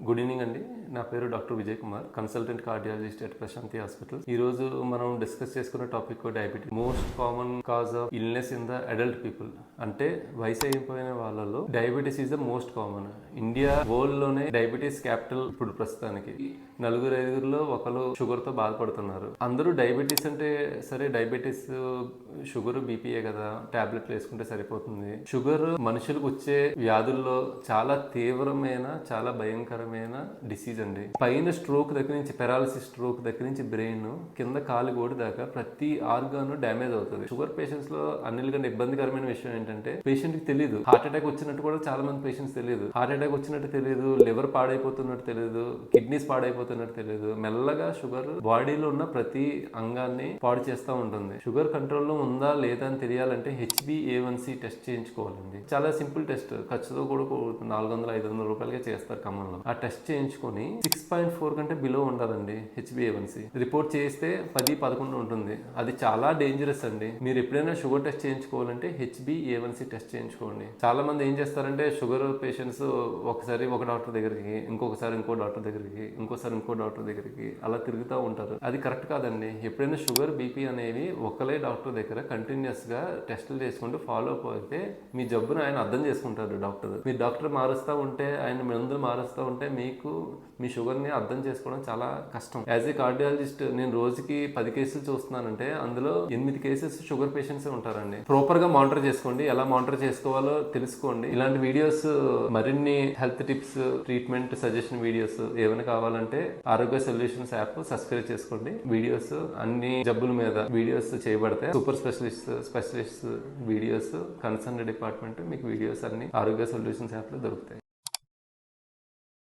Good evening అండి. నా పేరు doctor Vijay Kumar, consultant cardiologist at Prashanti hospital. ఈ రోజు మనం డిస్కస్ చేసుకున్న topic diabetes. Most common cause of illness in the adult people. అంటే వయసు అయిపోయిన వాళ్ళలో diabetes is the most common. India world లోనే డయాబెటీస్ క్యాపిటల్ ఇప్పుడు ప్రస్తుతానికి. నలుగురు ఐదుగురులో ఒకరు షుగర్ తో బాధపడుతున్నారు. అందరూ డయాబెటీస్ అంటే సరే, డయాబెటీస్ షుగర్ బీపీఏ కదా, టాబ్లెట్లు వేసుకుంటే సరిపోతుంది. షుగర్ మనుషులకు వచ్చే వ్యాధుల్లో చాలా తీవ్రమైన, చాలా భయంకరమైన డిసీజ్ అండి. పైన స్ట్రోక్ దగ్గర నుంచి, పెరాలసిస్ స్ట్రోక్ దగ్గర నుంచి బ్రెయిన్ కింద కాలు గోడి దాకా ప్రతి ఆర్గాన్ డ్యామేజ్ అవుతుంది. షుగర్ పేషెంట్స్ లో అన్నిటికంటే ఇబ్బందికరమైన విషయం ఏంటంటే పేషెంట్ కి తెలియదు. హార్ట్ అటాక్ వచ్చినట్టు కూడా చాలా మంది పేషెంట్స్ తెలియదు. హార్ట్ అటాక్ వచ్చినట్టు తెలియదు, లివర్ పాడైపోతున్నట్టు తెలియదు, కిడ్నీస్ పాడైపోతున్నట్టు తెలియదు. మెల్లగా షుగర్ బాడీలో ఉన్న ప్రతి అంగాన్ని పాడు చేస్తూ ఉంటుంది. షుగర్ కంట్రోల్లో ఉందా లేదా అని తెలియాలంటే HbA1c టెస్ట్ చేయించుకోవాలండి. చాలా సింపుల్ టెస్ట్, ఖర్చుతో కూడా 400-500 రూపాయలకే చేస్తారు ఖమ్మంలో. ఆ టెస్ట్ చేయించుకొని 6.4 కంటే బిలో ఉండాలండి HbA1c. రిపోర్ట్ చేస్తే 10-11 ఉంటుంది. అది చాలా డేంజరస్ అండి. మీరు ఎప్పుడైనా షుగర్ టెస్ట్ చేయించుకోవాలంటే HbA1c టెస్ట్ చేయించుకోండి. చాలా మంది ఏం చేస్తారంటే షుగర్ పేషెంట్స్ ఒకసారి ఒక డాక్టర్ దగ్గరికి, ఇంకొకసారి ఇంకో డాక్టర్ దగ్గరికి, ఇంకోసారి ఇంకో డాక్టర్ దగ్గరికి అలా తిరుగుతూ ఉంటారు. అది కరెక్ట్ కాదండి. ఎప్పుడైనా షుగర్ బీపీ అనేవి ఒకలే డాక్టర్ దగ్గర కంటిన్యూస్ గా టెస్టులు చేసుకుంటూ ఫాలో అప్ అయితే మీ జబ్బును ఆయన అర్థం చేసుకుంటారు డాక్టర్. మీ డాక్టర్ మారుస్తూ ఉంటే, ఆయన మందులు మారుస్తూ ఉంటే మీకు మీ షుగర్ని అర్థం చేసుకోవడం చాలా కష్టం. యాజ్ ఏ కార్డియాలజిస్ట్ నేను రోజుకి 10 కేసులు చూస్తున్నానంటే అందులో 8 కేసెస్ షుగర్ పేషెంట్స్ ఉంటారండి. ప్రాపర్ గా మానిటర్ చేసుకోండి. ఎలా మానిటర్ చేసుకోవాలో తెలుసుకోండి. ఇలాంటి వీడియోస్, మరిన్ని health tips, treatment suggestion videos ఏమైనా కావాలంటే ఆరోగ్య సొల్యూషన్స్ యాప్ సబ్స్క్రైబ్ చేసుకోండి. వీడియోస్ అన్ని జబ్బుల మీద వీడియోస్ చేయబడతాయి. Super specialist videos, concern department మీకు వీడియోస్ అన్ని ఆరోగ్య సొల్యూషన్స్ యాప్ లో దొరుకుతాయి.